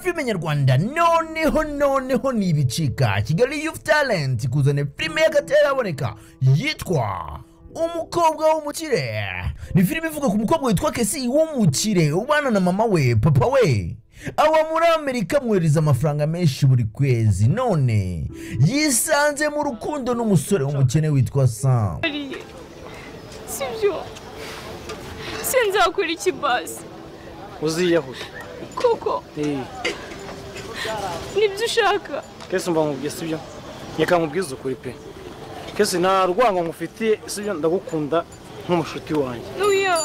filime nyarwanda noneho nibicika Kigali Youth Talent kuzana filime y'akataraboneka yitwa Umukobwa w'umukire. Ni filime ivuga ku mukobwa witwa Kesi w'umukire ubana na mama we papa we awa muri Amerika mwereza amafaranga menshi buri kwezi, none yisanze mu rukundo n'umusore w'umukene witwa Sam. Sibyo sinzakora iki basi uziyahuye kuko nibyo ushaka. Kesi mba nkubwiye sibyo, nyeka nkubwiza ukuri pe. Kesi nta rwango ngufitiye sibyo, ndagukunda nk'umushuti wanjye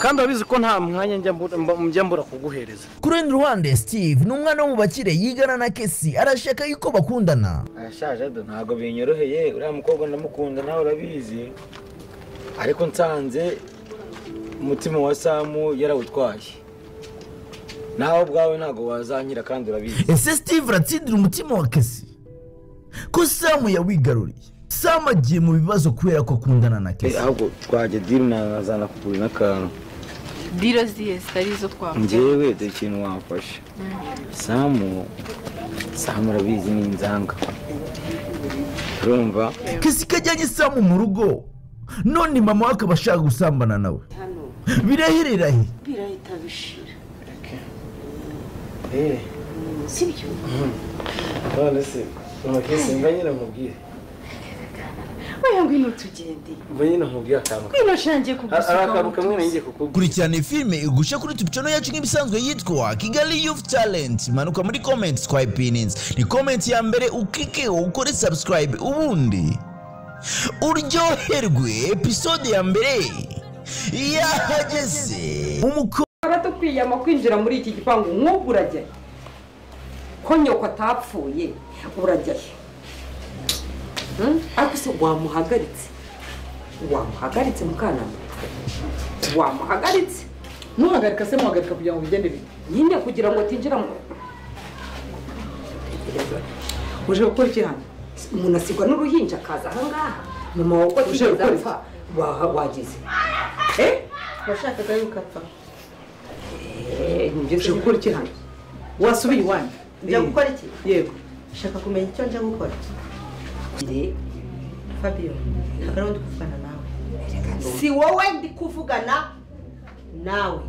kandi abizi ko nta mwanya njya mbura kuguhereza. Kuri rundi ruhande Steve n'umwana wo mu bakire yigana na Kesi arashaka yuko bakundana. Arashaje ntago binyoroheye, uriya mukobwa ndamukunda nawe urabizi, ariko nsanze umutima wa Samu yarawutwaye, nawe ubwawe ntago wazankira kandi urabizi. Ese Steve aratsindira umutima wa Kesi ko Samu yawigaruriye? Samu agiye mu bibazo kubera ko akundana na Kesi. Ahubwo twaje deal nazana kugura n'akantu. Deal ziyese arizo twavuga. Njyewe de kintu wamfasha. Samu arabizi ni inzanga. Urumva? Kesi kajyanye Samu mu rugo, none mama we akaba ashaka gusambana nawe. Birahirira he? Birahita bishira. Sibyo. None se Kesi nganyira mubwire. Oya ngwino tugende. Nganyira mubwire akantu. Ngwino shangiye kugusuka. Akaruka mwe ngiye kukubwira. Kurikirana filime igusha kuri YouTube channel yacu nk'ibisanzwe yitwa Kigali Youth Talent. Manuka muri comments kwa opinions. Ni comment ya mbere ukike ukore subscribe ubundi uryoherwe episode ya mbere yahageze. Umukobwa tukwiyama kwinjira muri iki gipangu nk'ubu urajya ko nyoko atapfuye urajya akise wamuhagaritse mukana wamuhagaritse muhagarika se muhagarika kugira ngo bigende bite nyine kugira ngo tinjira mu uje gukora iki hano umuntu asigwa n'uruhinja akaza aha ngaha mama wawe ko tigeze apfa wagize washakaga yuko apfa uje gukora iki hano wasubiye iwanyu njya gukora iki yego shaka kumenya icyo njya gukora Fabio ntabwo ndi kuvugana nawe si wowe ndi kuvugana nawe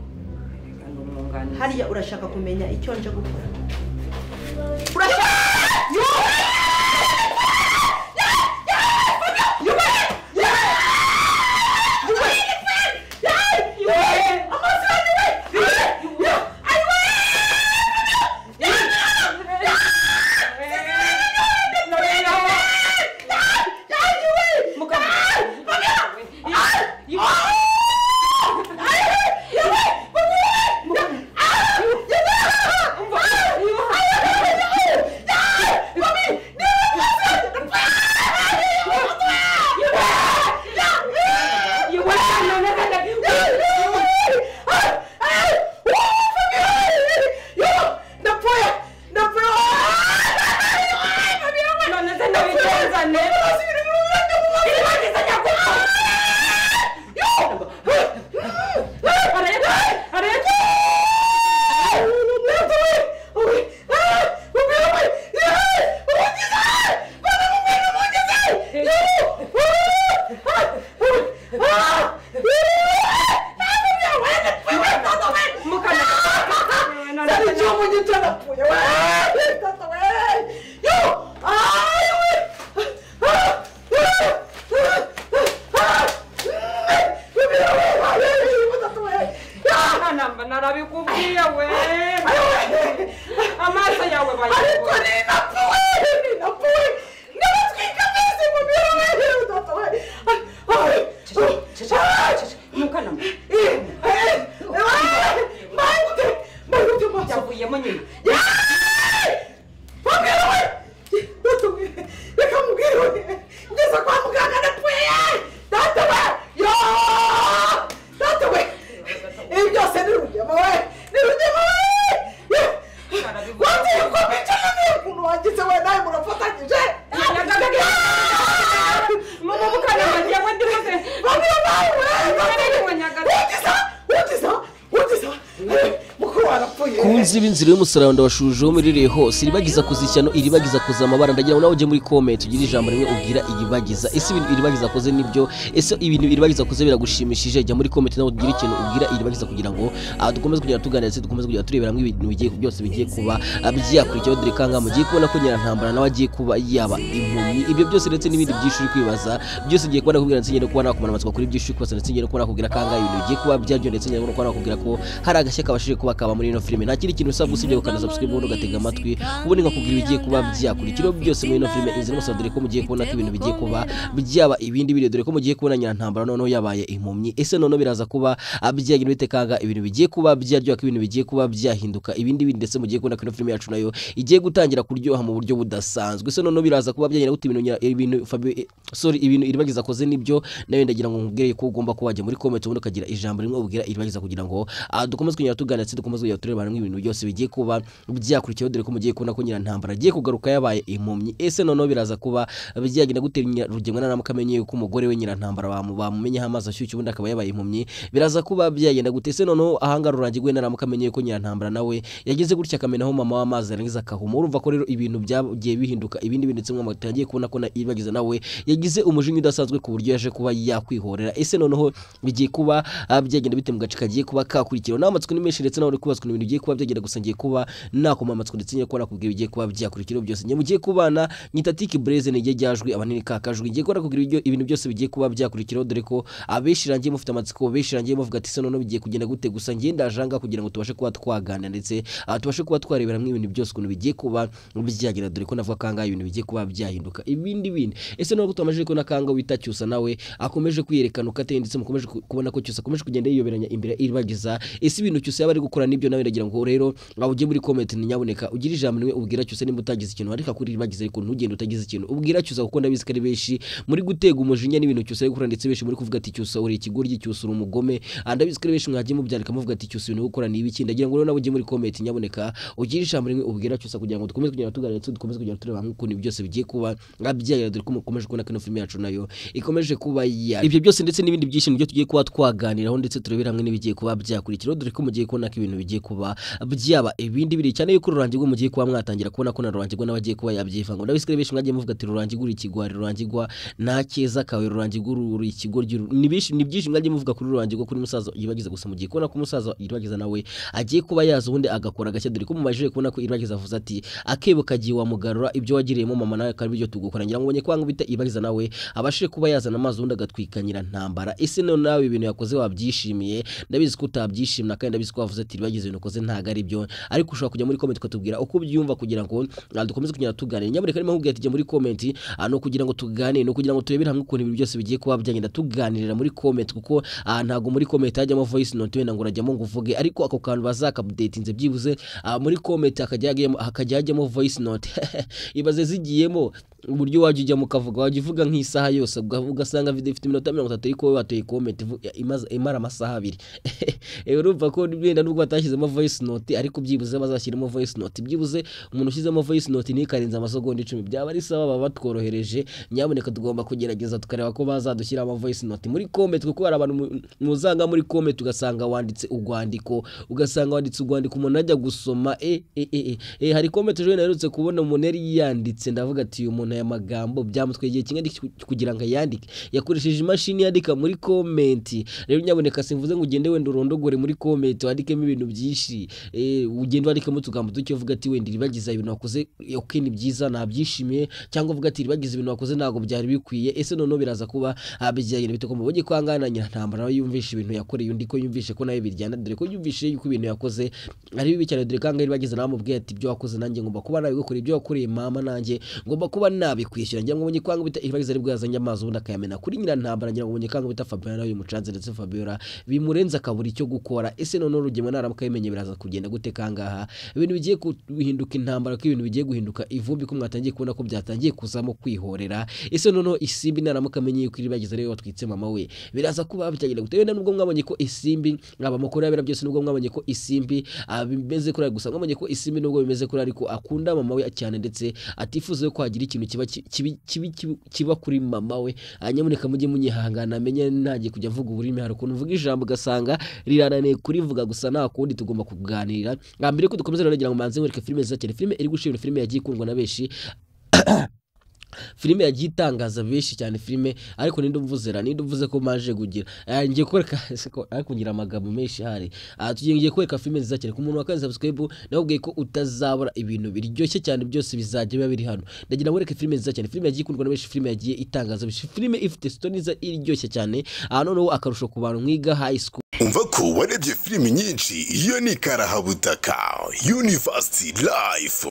hariya urashaka kumenya icyo njya gukora urashaka kunzi b'inzira y'umusaraba ndabashuje muri hose iribagiza kuzishyano iribagiza kuza amabara ndagira ngo nawe uje muri comment ugira ijambo rimwe ubwira iribagiza ese ibintu iribagiza koze nibyo ese ibintu iribagiza koze biragushimishije jya muri comment nawe ugira ikintu ubwira iribagiza kugira ngo dukomeze kugera tuganira ndetse dukomeze kugera turebera hamwe ibintu bigiye byose bigiye kuba byakurikiyeho dore kanga mugiye kubona ko Nyirantambara nawe agiye kuba yaba impumyi ibyo byose ndetse n'ibindi byinshi uri kwibaza byose ngiye kuba nakubwira ndetse ngiye kuba nakumana amatsiko kuri byinshi uri kwibaza ndetse ngiye kuba nakubwira kanga ibintu bigiye kuba byaryo ndetse ngiye kuba nakubwira ko hari agashya kabashije kuba kaba muri ino filime nta kindi kintu usabwa usibye gukanda subscribe ubundi ugatega amatwi ubundi nkakubwira ibigiye kuba byakurikiraho byose muri ino filime inzira y'umusaraba dore ko mugiye kubona ko ibintu bigiye kuba byaba ibindi video dore ko mugiye kubona Nyirantambara noneho yabaye impumyi ese noneho biraza kuba byagira bite kanga ibintu bigiye kuba byaryo ibintu bigiye kuba byahinduka ibindi bindi ndetse mugiye kubona ko ino filime yacu nayo igiye gutangira kuryoha mu buryo budasanzwe ese noneho biraza kuba byagira gute ibintu ibintu iribagiza koze nibyo nawe ndagira ngo nkubwire ko ugomba kuba wajya muri comment ubundi ukagira ijambo rimwe ubwira iribagiza kugira ngo dukomeze kunyura tuganira ndetse dukomeze kujya tureba ibintu byose bigiye kuba byakurikiyeho dore ko mugiye kubona ko Nyirantambara agiye kugaruka yabaye impumyi ese noneho biraza kuba byagenda gutera Rugemwa naramukamenye yuko umugore we Nyirantambara bamumenyeho amazi ashyushye ubundi akaba yabaye impumyi biraza kuba byagenda gute ese noneho ahangara urangigwe naramukamenye yuko Nyirantambara nawe yagize gutya akamenaho mama w'amazi arangiza akahuma urumva ko rero ibintu byagiye bihinduka ibindi ndetse mwamatangiye kubona ko iribagiza nawe yagize umujinya udasanzwe ku buryo yaje kuba yakwihorera ese noneho bigiye kuba byagenda bite mu gace kagiye kuba kakurikiraho n'amatsiko ni menshi ndetse nawe uri kubazwa ibintu bigiye kuba byagenda gusa ngiye kuba nakoma amatsiko ndetse ngiye kuba nakubwira bigiye kuba byakurikiraho byose ngiye mugiye kubana nyitatiki Blaise nige ryajwi abanini kakajwi ngiye kuba nakubwira ibintu byose bigiye kuba byakurikiraho dore ko abeshi rangiye mufite amatsiko beshi rangiye muvuga ati se noneho bigiye kugenda gute gusa ngiye ndajanga kugira ngo tubashe kuba twagana ndetse tubashe kuba twarebera hamwe ibintu byose ukuntu bigiye kuba byagira dore ko navuga kanga ibintu bigiye kuba byahinduka ibindi ese noneho tumaje ko nakanga wita Cyusa nawe akomeje kwiyerekana ukate ndetse mukomeje kubona ko Cyusa akomeje kugenda yiyoberanya imbere iribagiza ese ibintu Cyusa yaba ari gukora nibyo nawe ndagira ngo rero uje muri comment nyaboneka ugira ijambo rimwe ubwira Cyusa nimba utagize ikintu ariko kuri iribagiza ariko ntugende utagize ikintu ubwira Cyusa kuko ndabizi kari beshi muri gutega umujinya n'ibintu Cyusa gukora ndetse beshi muri kuvuga ati Cyusa uri ikigoryi Cyusa uri umugome ndabizi kari beshi mwagiye mubyandika muvuga ati Cyusa ibintu gukora nibi iki ndagira ngo rero nawe uje muri comment nyaboneka ugira ijambo rimwe ubwira Cyusa kugira ngo dukomeze kugenda tuganira dukomeze kugenda tureba hamwe ukuntu byose bigiye kuba byagera dore ko mukomeje kubona ko filime yacu nayo ikomeje kuba ibyo byose ndetse n'ibindi byinshi byo tugiye kuba twaganiraho ndetse turebera hamwe n'ibigiye kuba byakurikiraho dore ko mugiye kubona ko ibintu bigiye kuba byaba ibindi biri cyane yuko Rurangirwa mugiye kuba mwatangira kubona ko na Rurangirwa n'abagiye kuba yabyivanga ndabisikare benshi mwagiye muvuga ati Rurangirwa ikigwari Rurangirwa nta keza kawe Rurangirwa uri ikigoryi ni byinshi mwagiye muvuga kuri Rurangirwa kuri musaza yibagiza gusa mugiye kubona ko musaza yibagiza nawe agiye kuba yaza ubundi agakora gashya dore ko mumajije kubona ko yibagiza avuze ati akebo kagiye wamugarura ibyo wagiriyemo mama nawe kandi byo tugukora ngira ngo ubonye kwanga bita yibagiza nawe abashije kuba yazana amazi ubundi agatwika Nyirantambara ese none nawe ibintu yakoze wabyishimiye ndabizi ko utabyishimna kandi ndabizi ko wavuze ati yibagiza ibintu koze ntaga ari byo ariko ushobora kujya muri comment ukatubwira uko byumva kugira ngo dukomeze kugenda tuganira nyabure kandi mahubwiye ati muri comment no kugira ngo tuganire no kugira ngo turebere hamwe ukuntu ibintu byose bigiye kuba byagenda tuganirira muri comment kuko ntago muri comment hajyamo voice note wenda ngo urajyamo ngo uvuge ariko ako kantu bazakabdatinze byibuze muri comment hakajyamo voice note ibaze zigiyemo uburyo wajya mukavuga wajivuga nk'isaha yose ugasanga video ifite iminota 30 ariko wowe wateye comment imara amasaha 2 urumva ko bwenda nubwo batashizemo voice note ariko byibuze bazashyiramo voice note byibuze umuntu ushyizemo voice note ni karenza amasegonda 10 byaba ari sawa baba batworohereje nyaboneka tugomba kugerageza tukareba ko bazadushyira ama voice note muri comment kuko hari abantu muzanga muri comment ugasanga wanditse urwandiko umuntu ajya gusoma hari comment ejo narutse kubona umuntu yari yanditse ndavuga ati umuntu aya magambo byamutwegeye kimwe kugira ngo yandike yakoresheje imashini yandika muri comment rero nyaboneka simvuze ngo ugende wenda urondogore muri comment wandikemo ibintu byinshi ugende wandikemo tugambo ducyo uvuga ati wenda iribagiza ibintu wakoze okay ni byiza nabyishimiye cyangwa uvuga ati iribagiza ibintu wakoze nago byari bikwiye ese none biraza kuba bijyanye bitoko mubonye kwangana Nyirantambara yumvisha ibintu yakoreye undi ko yumvishe ko nayo biryana dore ko yumvishe yuko ibintu yakoze ari bibi cyane dore kanga iribagiza namubwiye ati ibyo wakoze nanjye ngomba kuba nawe gukora ibyo wakoreye mama nanjye ngomba kuba nabikwishyura ngira ngo ubonye kwanga bita iribagiza ari bwazanye amazi ubundi akayamena kuri Nyirantambara ngira ngo ubonye kwanga bita Fabiola nawe mucanze ndetse Fabiola bimurenza akabura icyo gukora ese none Rugemwa naramuka yimenye biraza kugenda gute kangaha ibintu bigiye guhinduka intambara ko ibintu bigiye guhinduka ivumbi ko mwatangiye kubona ko byatangiye kuzamo kwihorera ese none Isimbi naramuka amenye yuko iribagiza rero watwitse mama we biraza kuba byagenda gute wenda nubwo mwabonye ko Isimbi abamakuru yabera byose nubwo mwabonye ko Isimbi bimeze kuri gusa mwabonye ko Isimbi nubwo bimeze kuri ariko akunda mama we cyane ndetse atifuza ko hagira ikintu kiba kuri mama we nyamuneka mujye munyihangana amenye ntagiye kujya mvuga uburimi hari ukuntu mvuga ijambo ugasanga rirananiye kurivuga gusa nta kundi tugomba kuganira mbere ko dukomeza rero nagira ngo manze wereke filime nziza cyane filime iri gushimira filime yagiye ikundwa na benshi filime yagiye itangaza benshi cyane filime ariko ninde mvuze ko maje kugira ngiye kwereka ariko ngira amagambo menshi hari tugiye kwereka filime nziza cyane ku muntu wa kanze subscribe nabwiye ko utazabura ibintu biryoshye cyane byose bizajya biba biri hano ndagira ngo wereke filime nziza cyane filime yagiye ikundwa na benshi filime yagiye itangaza benshi filime ifite story nziza iryoshye cyane noneho akarusho ku bantu mwiga high school umva ko warebye filime nyinshi iyo ni karahabutaka University Life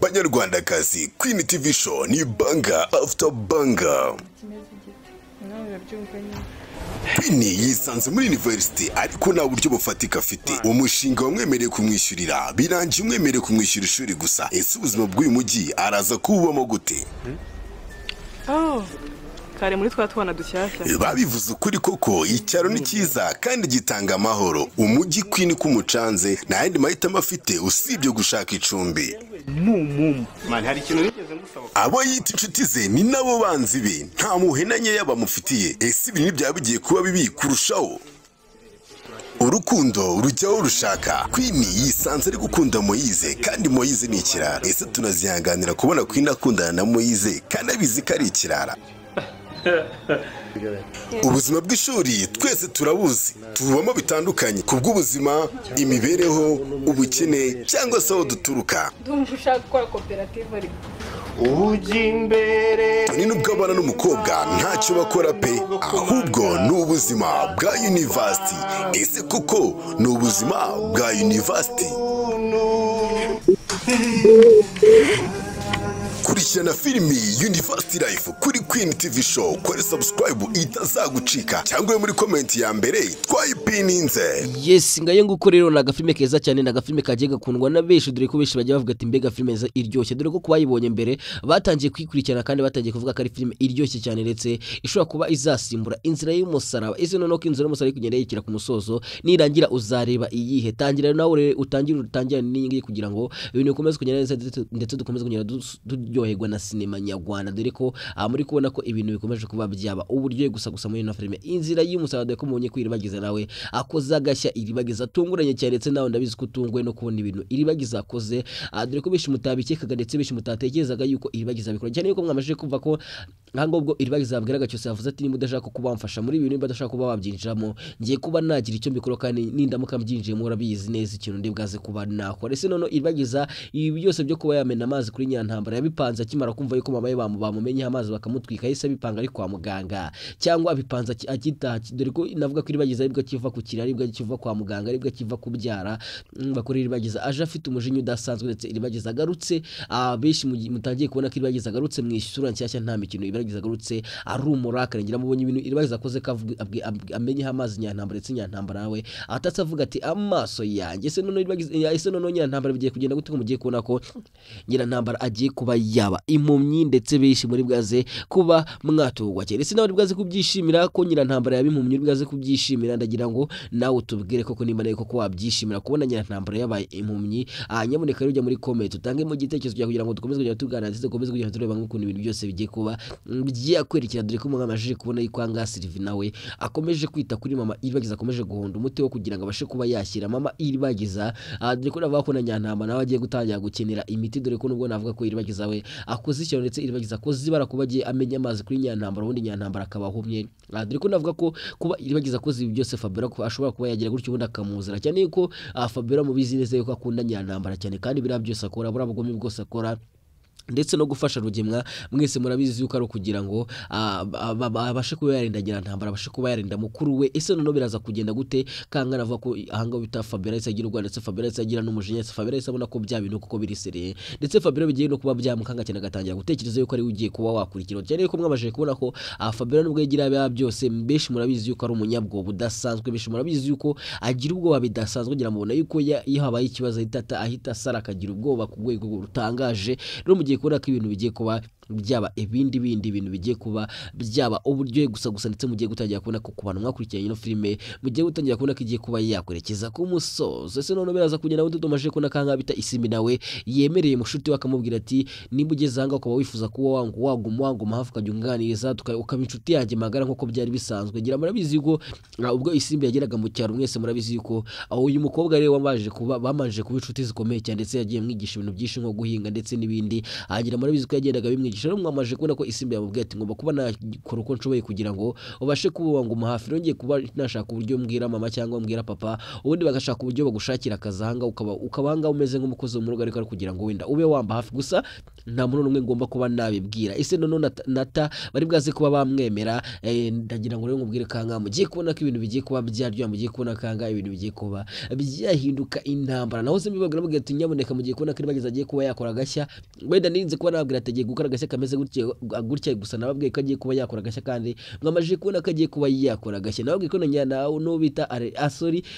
banyarwandakazi Queen TV show ni banga after banga Queen yisanze muri university ariko nta buryo bufatika afite umushinga wamwemereye kumwishyurira birangiye umwemereye kumwishyura ishuri gusa ese ubuzima bw'uyu mujyi araza kubamo gute kare muri twana dushyashya babivuze ukuri koko icyaro ni cyiza kandi gitanga amahoro umujyi Queen kumucanze nta yandi mahitamo afite usibye gushaka icumbi man hari ikintu nigeze ngusaba abo yita inshuti ze ni nabo banzi be nta muhenanye yabamufitiye ese ibi nibyo bigiye kuba bibi kurushaho urukundo rujyaho rushaka Queen yisanze ari gukunda Moise kandi Moise ni ikirara ese tunazihanganira kubona Queen akundana na Moise kandi abizi ko ari ikirara ubuzima bw'ishuri twese turabuzi tubamo bitandukanye kubw'ubuzima imibereho ubukene cyangwa se aho duturuka ndumva ushaka gukora koperative ariko ujya imbere ni nubwo abana n'umukobwa ntacyo bakora pe ahubwo ni ubuzima bwa university ese koko ni ubuzima bwa university kurikirana filimi University Life kuri Queen TV show kore subscribe itazagucika cyangwa muri comment ya mbere twayipininze yes ngaye nguko rero naga filime keza cyane naga filime kagiye gakundwa na benshi dore ko benshi bajya bavuga ati mbega filime za iryoshye dore ko kubayibonye mbere batangiye kwikurikirana kandi batangiye kuvuga ko ari filime iryoshye cyane ndetse ishobora kuba izasimbura inzira y'umusaraba ese none ko inzira y'umusaraba kugenda yikira ku musozo nirangira uzareba iyihe tangira nawe utangira n'ingi kugira ngo ibintu bikomeze kugenda neza ndetse dukomeze kugenda ryoherwa na sinema nyarwanda dore ko muri kubona ko ibintu bikomeje kuba byaba uburyo gusa muri ino filime inzira y'umusaraba ko mubonye kwiribagiza nawe akoza agashya iribagiza tunguranye cyane ndetse nawe ndabizi ko tungwe no kubona ibintu iribagiza akoze dore ko bishi mutabikekaga ndetse bishi mutatekerezaga yuko iribagiza bikora cyane yuko mwamaje kumva ko ngangobwo iribagiza abwiraga cyose yavuze ati nimba udashaka kuba wamfasha muri ibintu badashaka kuba wabyinjiramo ngiye kuba nagira icyo mbikora kandi nindamuka mbyinjiye mu rabizi neza ikintu ndibwaze kuba nakora ese none iribagiza ibi byose byo kuba yamena amazi kuri nyantambara yabipanze akimara kumva yuko mama ye bamumenye amazi bakamutwika yise bipanga ari kwa muganga cyangwa abipanza akita dore ko navuga ko iribagiza aribwo kiva ku kirari aribwo kiva kwa muganga aribwo kiva kubyara bakora iribagiza aje afite umujinya udasanzwe ndetse iribagiza agarutse benshi mutangiye kubona ko iribagiza agarutse mu isura nshyashya nta mikino iribagiza agarutse ari umurakare ngira mubonye ibintu iribagiza akoze amenye amazi nyantambara ndetse nyantambara nawe atatse avuga ati amaso yanjye ese none iribagiza ese none nyantambara bigiye kugenda gute mugiye kubona ko nyantambara agiye kuba yaba impumyi ndetse benshi muri bwaze kuba mwatugwa cyane ese nawe bwaze kubyishimira ko nyirantambara yabimpumyi bwaze kubyishimira ndagira ngo nawe utubwire koko nimba nayo koko wabyishimira kubona nyirantambara yabaye impumyi nyamuneka rero ujya muri comment utange mu gitekerezo kugira ngo dukomeze kujya tuganira ndetse dukomeze kujya tureba nk'ukuntu ibintu byose bigiye kuba bigiye kwerekera dore ko mwamajije kubona yuko anga Sylvie nawe akomeje kwita kuri mama iribagiza akomeje guhonda umuti wo kugira ngo abashe kuba yashyira mama iribagiza dore ko navuga ko na nyantambara nawe agiye gutangira gukenera imiti dore ko nubwo navuga ko iribagiza we akoze icyo ndetse iribagiza ko zibara kuba agiye amenya amazi kuri nyantambara ubundi nyantambara akabahumye dore ko navuga ko kuba iribagiza ko ibi byose Fabiola ko ashobora kuba yagira gutyo ubundi akamuzira cyane yuko Fabiola mu bizineze yuko akunda nyantambara cyane kandi bira byose akora burabugome bwose akora ndetse no gufasha rugemwa mwese murabizi yuko ari kugira ngo abashe kuba yarinda nyirantambara abashe kuba yarinda mukuru we ese none biraza kugenda gute kangana avuga ko ahanga bita Fabiola isagira urwa ndetse Fabiola isagira n'umujinya Fabiola isabona ko bya bintu kuko birisereye ndetse Fabiola bigiye no kuba byamukanga cyane agatangira gutekereza yuko ari ugiye kuba wakurikira cyane yuko mwamaje kubona ko Fabiola nubwo yagira bya byose beshi murabizi yuko ari umunyabwo budasanzwe beshi murabizi yuko agira ubwoba bidasanzwe ngira mubona yuko yahabaye ikibazo ahita sara akagira ubwoba ku rwego rutangaje rero mugiye kubona ko ibintu bigiye kuba byaba ibindi bintu bigiye kuba byaba uburyo gusa ndetse mugiye gutangira kubona ko ku bantu mwakurikiranye ino filime mugiye gutangira kubona ko igiye kuba yakwerekeza ku musozo. Ese none biraza kugenda bududomaje ko nakanga bita Isimbi nawe yemereye mushuti we akamubwira ati nimba ugeze hanga ukaba wifuza kuba waguma hafi ukajya unganiriza ukaba inshuti yanjye magara nk'uko byari bisanzwe. Ngira murabizi yuko ubwo Isimbi yageraga mu cyaro mwese murabizi yuko aho uyu mukobwa rero bamanje kuba inshuti zikomeye cyane ndetse yagiye mwigisha ibintu byinshi nko guhinga ndetse n'ibindi. Agira murabizi ko yagendaga bimwigisha rero mwamaje kubona ko Isimbi yamubwiye ati ngomba kuba nakora uko nshoboye kugira ngo ubashe kuba ngo hafi. Rongeye kuba nashaka uburyo mbwira mama cyangwa mbwira papa ubundi bagashaka uburyo bagushakira akazanga ukabanga umeze nk'umukozi wo mu rugo ariko kugira ngo wenda ube wamba hafi gusa nta muntu n'umwe ngomba kuba nabibwira. Ese none nata bari bwaze kuba bamwemera ndagira ngo rero ngubwire kanga mugiye kubona ko ibintu bigiye kuba byaryo mugiye kubona kanga ibintu bigiye kuba byahinduka intambara. Naho se mbibabwira mugiye tunyaboneka mugiye kubona ko bageze agiye kuba yakora gashya wenda ninze kuba nabwira ategeye gukora gashya kameze gutya gusa nababwiye ko agiye kuba yakora gashya kandi mwamaje kubona ko agiye kuba yakora gashya. Nababwiye ko nawe no bita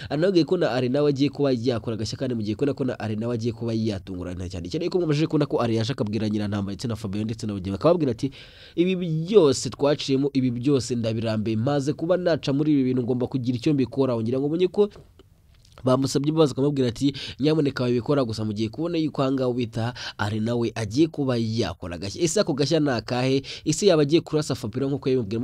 anabwiye ko na ari nawe agiye kuba yakora gashya kandi mugiye kubona ko na ari nawe agiye kuba yatungurana cyane cyane ko mwamaje kubona ko ari yashaka kubwira Nyirantama ndetse na Fabien ndetse na Bugingo akababwira ati ibi byose twaciyemo ibi byose ndabirambe maze kuba naca muri ibi bintu ngomba kugira icyo mbikora ngira ngo mbonye ko bamusabye baza kumubwira ati nyamuneka babikora gusa mugiye kubona yuko hanga ubita ari nawe agiye kuba yakora gashya. Ese ako gashya nakahe? Ese yabagiye kurasa Fabien nkuko yabibwira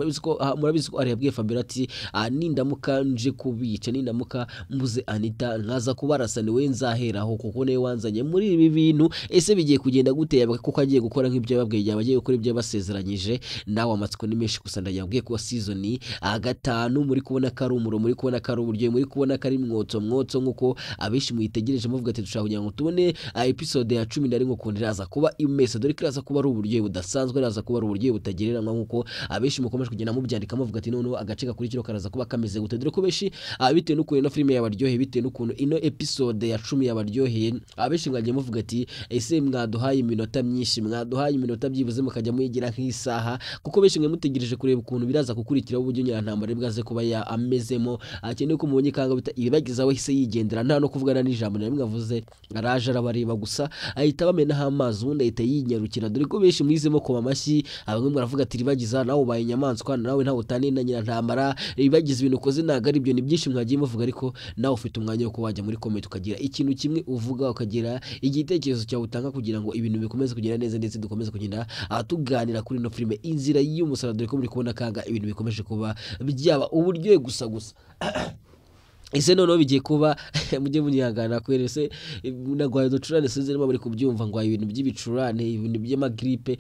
murabizi ko ari yabwiye Fabien ati nindamuka nje kubica nindamuka mbuze Anita nkaza kubarasa ni we nzaheraho kuko ne wanzanye muri ibi bintu. Ese bigiye kugenda gute kuko agiye gukora nk'ibyo yababwiye yabagiye gukora ibyo basezeranyije. Nawe amatsiko ni menshi gusa ndayabwiye ko season 5 muri kubona karumuro muri kubona karuburyo muri kubona kari mwotso nkuko abishi muyitegereje muvuga ati dushaka kugira ngo tubone episode ya 10 nkuko ndiraza kuba imese dore kiraza kuba ari uburyo budasanzwe raza kuba ari uburyo butagereranywa nkuko abishi mukomeje kugenda mubyandika muvuga ati none agace gakurikira karaza kuba kameze gute dore ko beshi bitewe n'ukuntu ino filime yabaryoheye bitewe n'ukuntu ino episode ya 10 yabaryoheye abishi mwagiye muvuga ati ese mwaduhaye iminota myinshi mwaduhaye iminota byibuze mukajya muyigira nk'isaha kuko beshi mwe mutegereje kureba ukuntu biraza kukurikira uburyo Nyirantama bwaze kuba ya amezemo akeneye ko mubonye kanga bita ibibagizaho hise yigendera nta no kuvugana n'ijambo namwe avuze araje arabareba gusa ahita bamenaho amazi ubundi ahita yinyarukira dore ko beshi mwizemo koma amashyi abamwe muravuga ati ribagiza nawe ubaye inyamaswa nawe ntawe utani na Nyirantama ribagiza ibintu ukoze ntago ari byo ni byinshi mwagiye muvuga ariko nawe ufite umwanya wo kuwajya muri comment ukagira ikintu kimwe uvuga ukagira igitekerezo cyawe utanga kugira ngo ibintu bikomeze kugenda neza ndetse dukomeze kugenda tuganira kuri no filime inzira y'umusaraba dore ko muri kubona kanga ibintu bikomeje kuba byaba uburyohe gusa ese none bigiye kuba mujye munyangana kwerese nagwaye ducurane sinzirimo bari kubyumva ngo ibintu by'ibicurane ibintu by'amagripe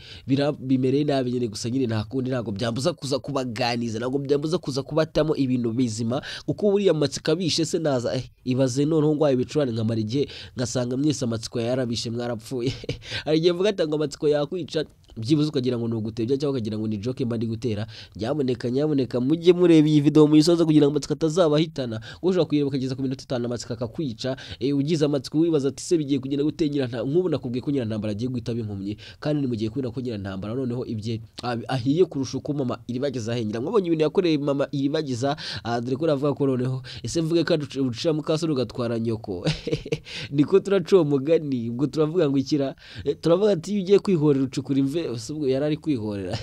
bimereye nabi nyine gusa nyine ntakundi ntago byambuza kuza kubaganiza ntago byambuza kuza kubatamo ibintu bizima kuko buriya amatsika bishe se naza ibaze noneho ngwaye ibicurane nkamara igihe ngasanga mwese amatsiko yarabishe mwarapfuye arigiye mvuga ati ngo amatsiko yakwica byibuze ukagira ngo nugutebya cyangwa ukagira ngo ni joke mba ndi gutera nyamuneka mujye mureba iyi video muyisoza kugira ngo amatsiko atazabahitana ushobora kuyireba ukageza ku minota 5 amatsiko akakwica ugize amatsiko wibaza ati se bigiye kugenda gutenyira nk'ubu nakubwiye ko Nyirantama agiye guhita impumyi kandi nimugiye kubona ko Nyirantama noneho ibye ahiye kurusha uko mama iribagiza ahengira mwabonye ibintu yakoreye mama iribagiza dore ko ravuga ko noneho ese mvuge ko uducira mukasoro gatwara nyoko niko turaco mugani ubwo turavuga ngo ikira turavuga ati ugiye kwihorera ucukura imve ubwo yarari kwihorera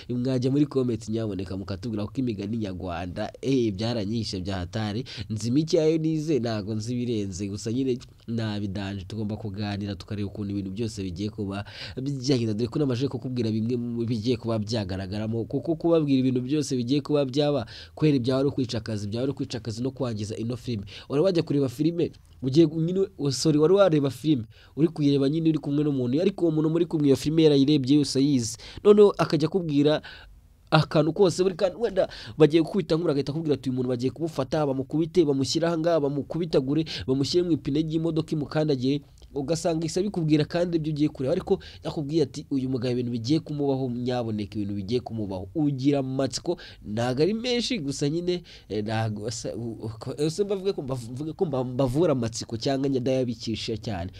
mwajya muri comment nyaboneka mukatubwira ko imigani nyarwanda byaranyishe byahatari nzimiki yayo nize nago nzibirenze gusa nyine nabidanje tugomba kuganira tukareba ukuntu ibintu byose bigiye kuba byagenda dore ko namaje kukubwira bimwe bigiye kuba byagaragaramo kuko kubabwira ibintu byose bigiye kuba byaba kwera ibyawe ari kwica akazi no kwangiza ino filime ora wajya kureba filime ugiye nyine sorry wari wareba filime uri kuyireba nyine uri kumwe n'umuntu ariko uwo muntu muri kumwe iyo filime yarayirebye yose yize none akajya kubwira akantu kose buri kantu wenda bagiye kwita nkura agahita kubwira ati uyu muntu bagiye kumufata bamukubite bamushyira hanga bamukubitagure bamushyire mu ipine ry'imodoka imukandagiye ugasanga isa bikubwira kandi ibyo ugiye kureba ariko yakubwiye ati uyu mugabo ibintu bigiye kumubaho nyaboneka ibintu bigiye kumubaho ugira amatsiko ntago ari menshi gusa nyine ntago ese bavuge ko bavura amatsiko cyangwa nyadayabikisha cyane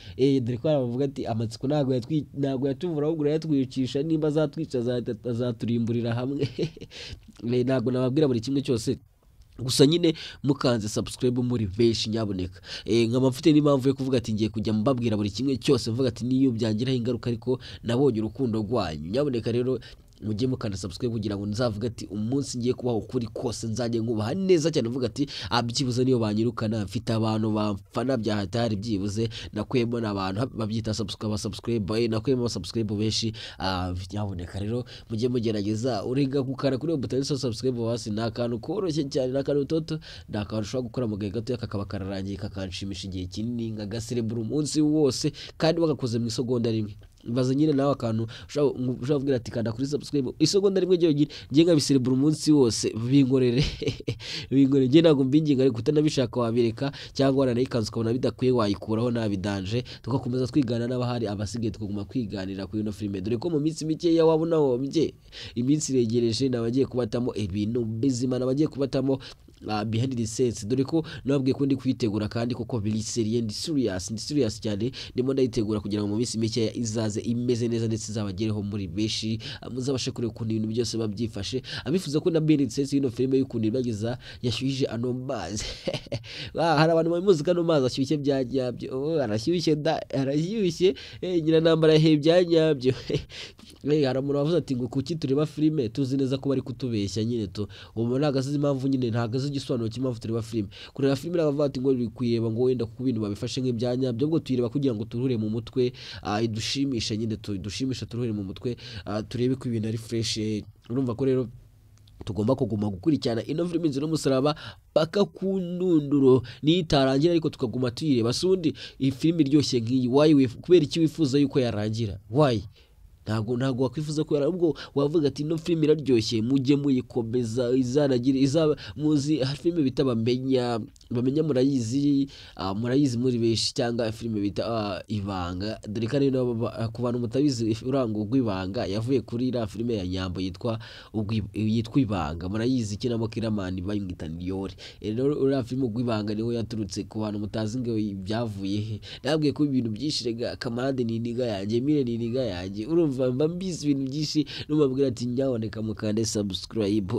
dore ko bavuga ati amatsiko ntago yatuvura ahubwo yatwikisha nimba azatwica azaturimburira hamwe ntago nababwira buri kimwe cyose gusa nyine mukanze subscribe muri benshi nyaboneka nkaba mfite n'impamvu yo kuvuga ati ngiye kujya mbabwira buri kimwe cyose mvuga ati niyo byangiraho ingaruka ariko nabonye urukundo rwanyu nyaboneka rero mujye mukanda subscribe kugira ngo nzavuga ati umunsi ngiye kubaho kuri kose nzajye nkubaha neza cyane mvuga ati abyibuze niyo banyirukana mfite abantu bafana bya hatari byibuze nakuyemo n'abantu babyita subscribe nakuyemo subscribe benshi nyaboneka rero mujye mugerageza uriga gukara kuri button so subscribe hasi nakantu koroshye cyane nakantu toto ndakantu ushobora gukora mu gihe gato kakaba kararangiye kakanshimisha igihe kinini ngagaserebura umunsi wose kandi bagakoze mu isegonda rimwe baza nyine nawe akantu ushobora kugira ati kanda kuri subscribe isegonda rimwe ngiye nkabiserebura umunsi wose binkorere ngiye ntabwo mbinginga ariko utanabishaka wabireka cyangwa waranayikanze ukabona bidakwiye wayikuraho nabidanje tugakomeza twigana n'abahari abasigaye tukaguma kwiganira kuri ino filime dore ko mu minsi mikeya wabona wombye iminsi iregereje nabagiye kubatamo ibintu bizima nabagiye kubatamo behind the scenes dore ko nababwiye ko ndi kwitegura kandi koko biri serious cyane ndimo ndayitegura kugira ngo mu minsi mike izaze imeze neza ndetse izabagereho muri beshi muzabashe kureba ukuntu ibintu byose babyifashe abifuza ko na behind the scenes y'ino filime y'ukuntu ibagiza yashyuhije ano mazi hari abantu bamuzi kano mazi ashyushye bya nyabyo arashyushye nyina nambara he bya nyabyo hari umuntu wavuze ati ngo kuki tureba filime tuzi neza ko bari kutubeshya nyine to ubu nagaze impamvu nyine ntagaze igisobanuro cy'impamvu tureba filime kureba filime n'abavuga ati ngo bikuyeba ngo wenda kuko ibintu babifashe nk'ibyanya byo ngo tuyireba kugira ngo turuhure mu mutwe idushimisha nyine dushimisha turuhure mu mutwe turebe ko ibintu ari fresh urumva ko rero tugomba kuguma gukurikirana ino filime nzira n'umusaraba paka ku ndunduro nitarangira ariko tukaguma tuyireba sundi iyi filime iryoshye nk'iyi why kubera iki wifuza yuko yarangira why ntago wakwifuza ko yarabwo wavuga ati no filime iraryoshye mujye muyikomeza izanagira muzi filime bita bamenya murayizi muri beshi cyangwa filime bita ibanga dore kandi ku bantu mutabizi urango rw'ibanga yavuye kuri ira filime ya Nyambo yitwa ibanga murayizi kinamo kiramani bayingita Niyore rero ura filime rw'ibanga niho yaturutse ku bantu mutazi ngo byavuye nabwiye ko ibintu byishirega kamarade ni niga yanjye mire ni niga yanjye urumva mbizi ibintu byinshi numabwira ati nyaboneka mukande subscribe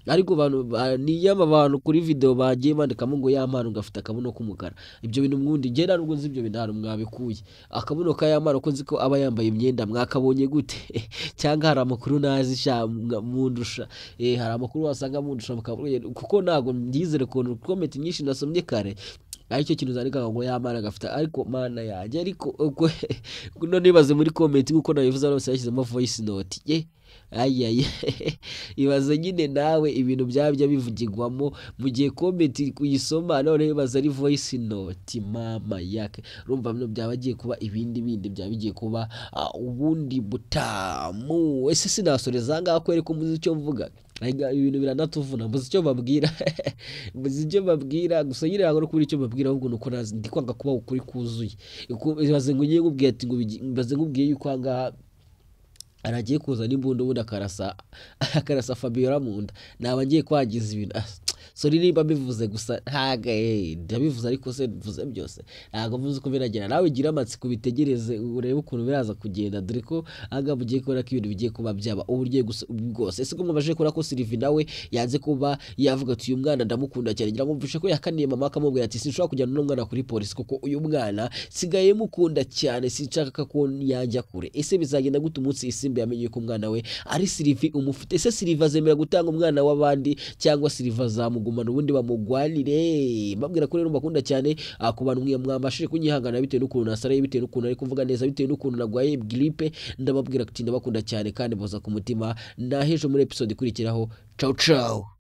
ariko abantu niyama abantu kuri video bagiye bandikamo ngo yampano ngafite akabuno k'umukara ibyo bintu mwundi ngenda n'ubwo nzi ibyo bintu mwabikuye akabuno ka yampano ko nzi ko aba yambaye imyenda mwakabonye gute cyangwa hari amakuru nazi mundusha hari amakuru wasanga mundusha kuko ntago ndizere ko comment nyinshi nasomye kare aricyo kintu zandika ngo yamara gafita ariko mana yaje ariko kuno nibaze muri comment kuko nabivuze rose yashyizemo voice note ibaza nyine nawe ibintu byabya bivugirwamo mu gihe comment kuyisoma none ibaza ari voice note mama yake urumva bino byabagiye kuba ibindi byabigiye kuba ubundi butamu ese sinasoreza ngaho kwereka umuzi icyo mvuga ibintu biranatuvuna mbuze icyo babwira gusa nyine ntabwo kuri icyo babwira ahubwo nuko nazi ndi kwanga kuba ukuri kuzuye ibaze ngo ngiye nkubwiye ati ngo mbaze nkubwiye yuko ngaha aragiye kuzana imbunda ubundi akarasa Fabiola mu nda naba ngiye kwagiza ibintu sorry niba bivuze gusa ntaga ndabivuze ariko se bivuze byose ntago mvuze ko biragera nawe gira amatsiko bitegereze urebe ukuntu biraza kugenda dore ko aga bugiye kora ko ibintu bigiye kuba byaba uburyo bwose ese ko mubaje kora ko Sylvie nawe yanze kuba yavuga ati uyu mwana ndamukunda cyane ngira ngo mvushe ko yakaniye mama akamubwira ati sinshobora kujyana n'umwana kuri polisi kuko uyu mwana sigaye mukunda cyane sinshaka ko yajya kure ese bizagenda gute umunsi Isimbi yamenye ko umwana we ari Sylvie umufite ese Sylvie azemera gutanga umwana w'abandi cyangwa Sylvie azamugumana ubundi bamugwanire babwira ko rero bakunda cyane ku bantu mwambashije kunyihangana bitewe n'ukuntu nasaraye bitewe n'ukuntu ari kuvuga neza bitewe n'ukuntu nagwaye grippe ndababwira ati ndabakunda cyane kandi boza ku mutima nahejo muri episode ikurikiraho ciao ciao.